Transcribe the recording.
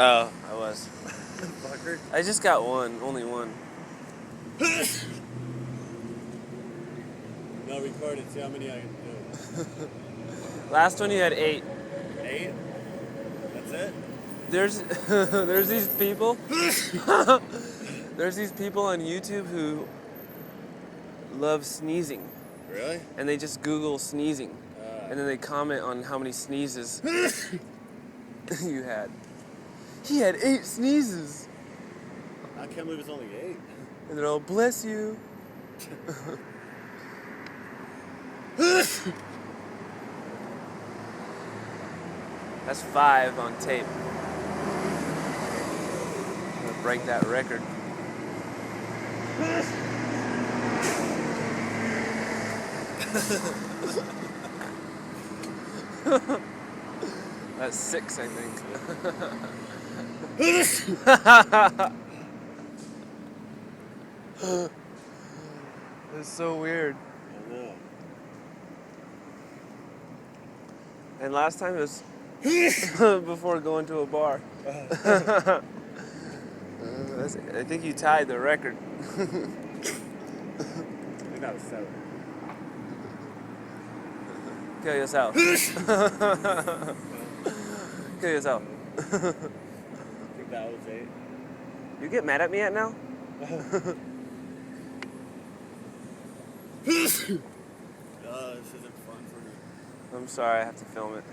Oh, I was. Fucker. I just got one, only one. No, record it. See how many I can do. Last one you had 8. 8? That's it? There's there's these people. There's these people on YouTube who love sneezing, Really? and they just Google sneezing, and then they comment on how many sneezes you had. He had 8 sneezes, I can't believe it's only 8. and they're all bless you. That's 5 on tape. I'm gonna break that record. That's 6, I think. It's so weird. I know. And last time it was before going to a bar. I think you tied the record. I think that was 7. Kill yourself. Kill yourself. I think that was 8. You get mad at me yet now? This isn't fun for me. I'm sorry, I have to film it.